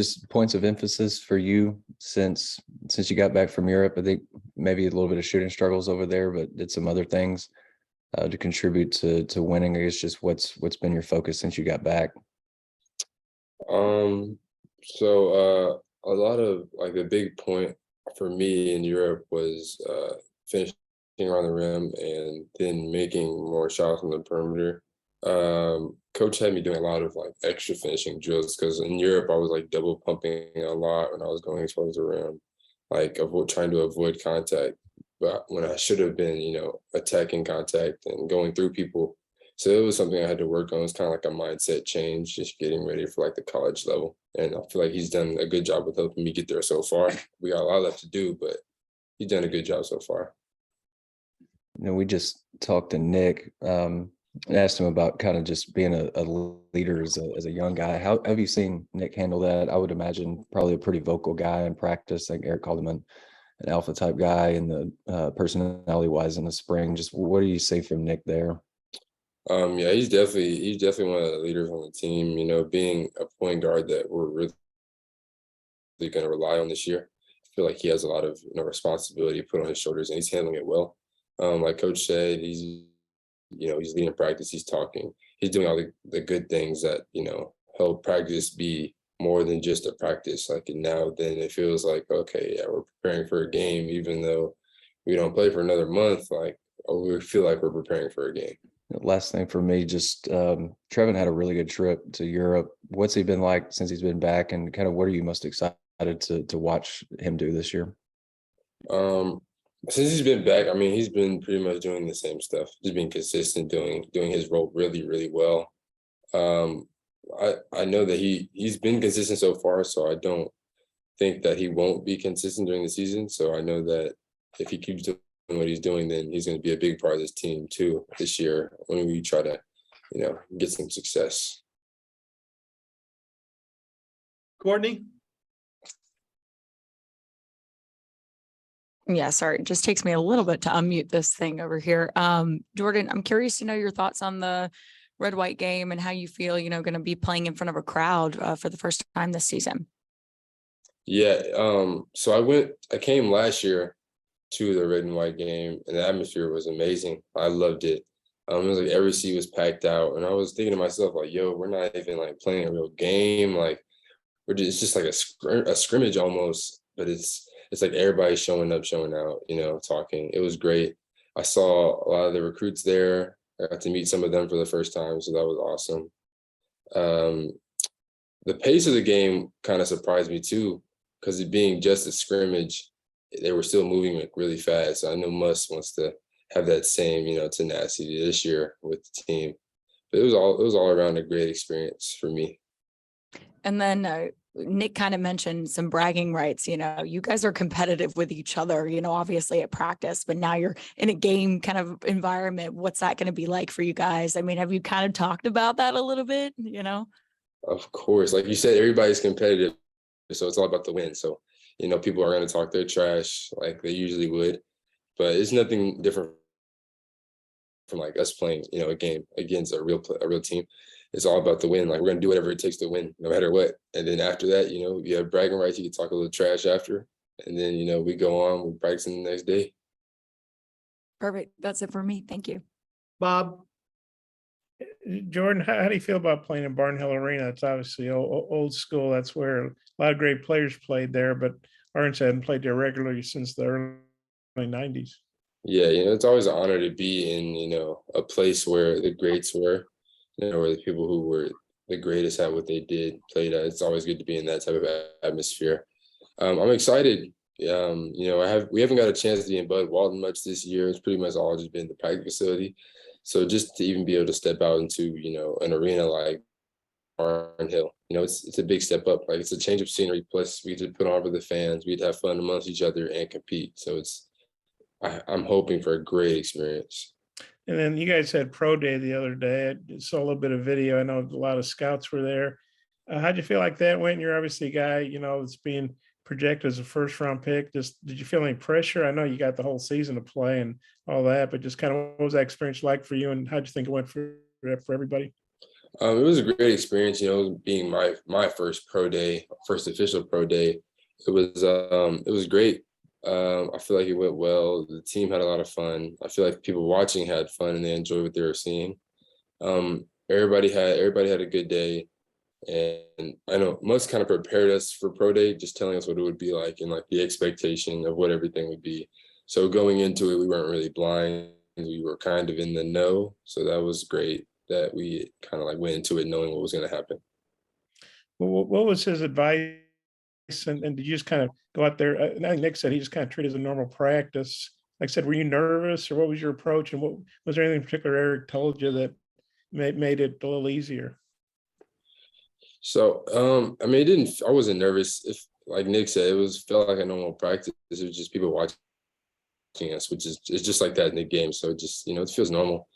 just points of emphasis for you since you got back from Europe? I think maybe a little bit of shooting struggles over there, but did some other things to contribute to winning. I guess just what's been your focus since you got back? Um, a lot of like the big point for me in Europe was finishing around the rim and then making more shots on the perimeter. Coach had me doing a lot of like extra finishing drills because in Europe I was like double pumping a lot when I was going towards the rim, like trying to avoid contact, but when I should have been, attacking contact and going through people. So it was something I had to work on. It's kind of like a mindset change, just getting ready for like the college level. And I feel like he's done a good job with helping me get there so far. We got a lot left to do, but he's done a good job so far. We just talked to Nick, and asked him about kind of just being a leader as a young guy. How have you seen Nick handle that? I would imagine probably a pretty vocal guy in practice. Like Eric called him an alpha type guy, and the personality wise in the spring. Just what do you see from Nick there? Yeah, he's definitely one of the leaders on the team. Being a point guard that we're really going to rely on this year. I feel like he has a lot of responsibility put on his shoulders, and he's handling it well. Like Coach said, he's leading practice, he's talking, he's doing all the good things that help practice be more than just a practice. Like now, then it feels like okay, yeah, we're preparing for a game, even though we don't play for another month. Like we feel like we're preparing for a game. Last thing for me, just Trevin had a really good trip to Europe. What's he been like since he's been back, and kind of what are you most excited to watch him do this year? Um, since he's been back, I mean, he's been pretty much doing the same stuff, just being consistent, doing his role really, really well. Um, I know that he's been consistent so far, so I don't think that he won't be consistent during the season. So I know that if he keeps doing what he's doing, then he's going to be a big part of this team too this year when we try to, get some success. Courtney? Yeah, sorry. It just takes me a little bit to unmute this thing over here. Jordan, I'm curious to know your thoughts on the red-white game and how you feel, going to be playing in front of a crowd for the first time this season. Yeah. So I came last year to the red and white game, and the atmosphere was amazing. I loved it. It was like every seat was packed out, and I was thinking to myself, like, yo, we're not even like playing a real game. Like it's just like a scrimmage almost, but it's like everybody showing up, showing out, talking. It was great. I saw a lot of the recruits there. I got to meet some of them for the first time, so that was awesome. The pace of the game kind of surprised me too, because it being just a scrimmage, they were still moving like really fast. So I know Muss wants to have that same, tenacity this year with the team. But it was all around a great experience for me. And then Nick kind of mentioned some bragging rights. You guys are competitive with each other, obviously at practice, but now you're in a game kind of environment. What's that going to be like for you guys? I mean, have you kind of talked about that a little bit, Of course, like you said, everybody's competitive. So it's all about the win. So, people are going to talk their trash like they usually would, but it's nothing different from like us playing, a game against a real team. It's all about the win. Like we're gonna do whatever it takes to win, no matter what. And then after that, you have bragging rights. You can talk a little trash after, and then we go on. We practice the next day. Perfect. That's it for me. Thank you, Bob. Jordan, how do you feel about playing in Barnhill Arena? It's obviously old school. That's where a lot of great players played there, but Orange hadn't played there regularly since the early 90s. Yeah, it's always an honor to be in, a place where the greats were, where the people who were the greatest at what they did played at. It's always good to be in that type of atmosphere. I'm excited. We haven't got a chance to be in Bud Walton much this year. It's pretty much all just been the practice facility. So just to even be able to step out into, an arena like Barnhill, it's a big step up. Like it's a change of scenery. Plus we get to put on for the fans. We'd have fun amongst each other and compete. So I'm hoping for a great experience. And then you guys had pro day the other day. I saw a little bit of video. I know a lot of scouts were there. How'd you feel like that went? You're obviously a guy, that's being projected as a first round pick. Did you feel any pressure? I know you got the whole season to play and all that, but just kind of what was that experience like for you, and how'd you think it went for everybody? It was a great experience, being my first pro day, first official pro day. It was great. I feel like it went well. The team had a lot of fun. I feel like people watching had fun and they enjoyed what they were seeing. Everybody had a good day, and I know Musk kind of prepared us for pro day, just telling us what it would be like and like the expectation of what everything would be. So going into it, we weren't really blind. We were kind of in the know, so that was great that we kind of like went into it knowing what was going to happen. Well, what was his advice? And did you just kind of go out there? And I think Nick said he just kind of treated it as a normal practice. Like I said, were you nervous, or what was your approach? And what was there anything in particular Eric told you that made it a little easier? So, I mean, I wasn't nervous. If, like Nick said, felt like a normal practice. It was just people watching us, which is it's just like that in the game. So it just, it feels normal.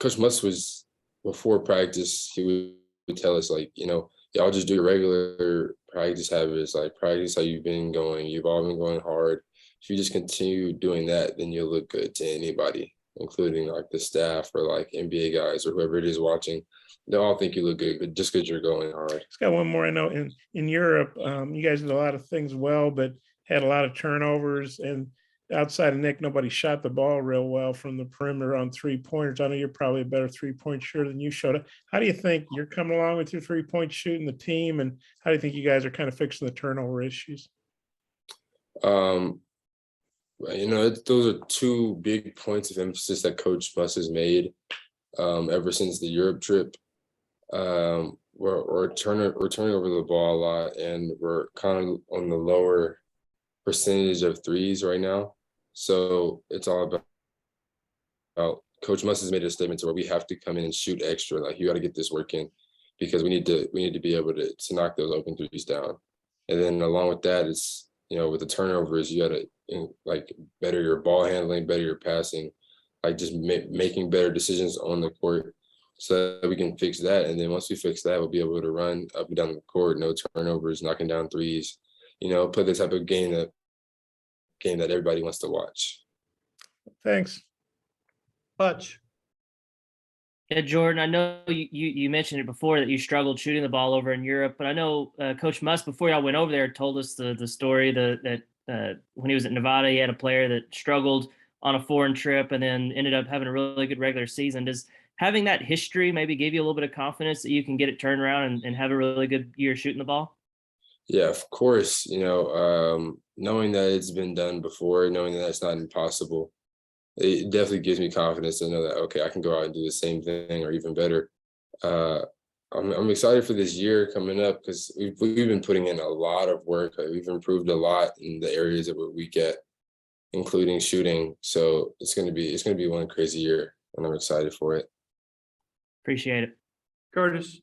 Coach Musk was before practice, he would tell us like, y'all just do your regular practice habits, like practice how you've been going. You've all been going hard. If you just continue doing that, then you'll look good to anybody, including like the staff or like NBA guys or whoever it is watching. They'll all think you look good, but just because you're going hard. It's got one more. I know in Europe, you guys did a lot of things well, but had a lot of turnovers. And outside of Nick, nobody shot the ball real well from the perimeter on 3-pointers. I know you're probably a better 3-point shooter than you showed. How do you think you're coming along with your 3-point shooting, the team, and how do you think you guys are kind of fixing the turnover issues? Um, those are two big points of emphasis that Coach Musk has made ever since the Europe trip. We're turning over the ball a lot, and we're kind of on the lower percentage of threes right now. So it's all about Coach Musk has made a statement to where we have to come in and shoot extra. Like, you got to get this work in, because we need to be able to knock those open threes down. And then along with that, it's with the turnovers, you got to like better your ball handling, better your passing, like just making better decisions on the court, so that we can fix that. And then once we fix that, we'll be able to run up and down the court, no turnovers, knocking down threes, play the type of game that everybody wants to watch. Thanks. Hutch. Yeah, Jordan, I know you mentioned it before that you struggled shooting the ball over in Europe, but I know Coach Musk, before y'all went over there, told us the story that when he was at Nevada, he had a player that struggled on a foreign trip and then ended up having a really good regular season. Does having that history maybe give you a little bit of confidence that you can get it turned around and have a really good year shooting the ball? Yeah, of course. Knowing that it's been done before, knowing that it's not impossible, it definitely gives me confidence to know that, okay, I can go out and do the same thing or even better. I'm excited for this year coming up, because we've been putting in a lot of work. We've improved a lot in the areas that we're weak at, including shooting. So it's gonna be one crazy year, and I'm excited for it. Appreciate it. Curtis.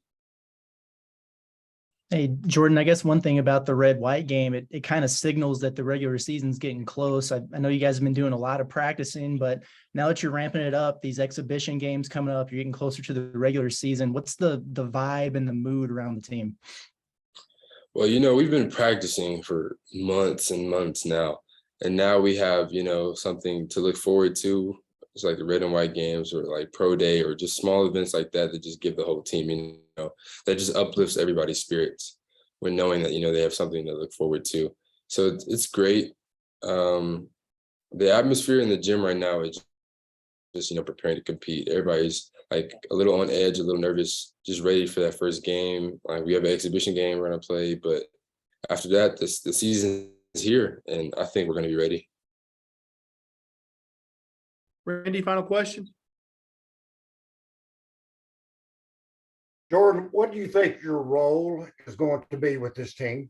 Hey, Jordan, I guess one thing about the red-white game, it kind of signals that the regular season's getting close. I know you guys have been doing a lot of practicing, but now that you're ramping it up, these exhibition games coming up, you're getting closer to the regular season. What's the vibe and the mood around the team? Well, we've been practicing for months and months now, and now we have, something to look forward to. It's like the red and white games, or like pro day, or just small events like that just give the whole team, that just uplifts everybody's spirits when knowing that, they have something to look forward to. So it's great. The atmosphere in the gym right now is just, preparing to compete. Everybody's like a little on edge, a little nervous, just ready for that first game. Like, we have an exhibition game we're gonna play, but after that, the season is here, and I think we're gonna be ready. Randy, final question? Jordan, what do you think your role is going to be with this team?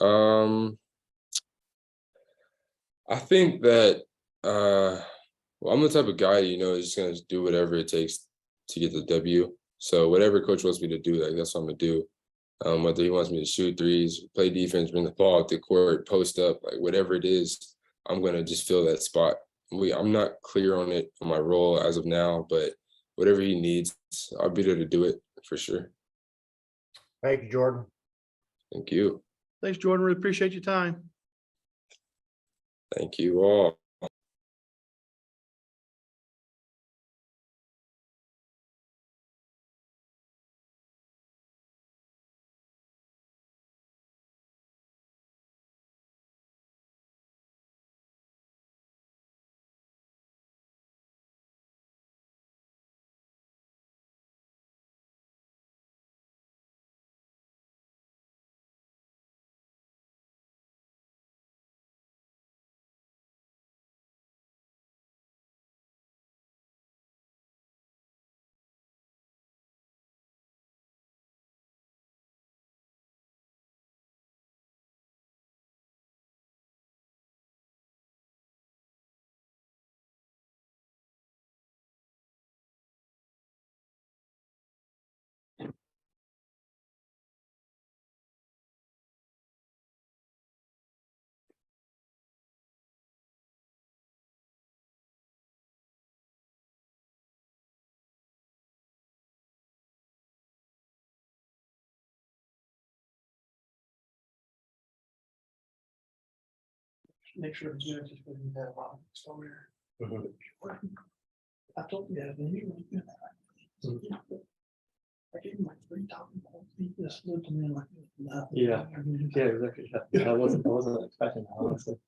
I think that well, I'm the type of guy, is just gonna do whatever it takes to get the W. So whatever coach wants me to do, like, that's what I'm gonna do. Whether he wants me to shoot threes, play defense, bring the ball up the court, post up, like whatever it is, I'm gonna just fill that spot. I'm not clear on my role as of now, but whatever he needs, I'll be there to do it for sure. Thank you, Jordan. Thank you. Thanks, Jordan. Really appreciate your time. Thank you all. Make sure the judges wouldn't have a lot of exposure. Mhm. I told you that, and you were good. I gave him like 3,000 points. He just looked at me like. Yeah. Yeah, exactly. I wasn't expecting that, honestly.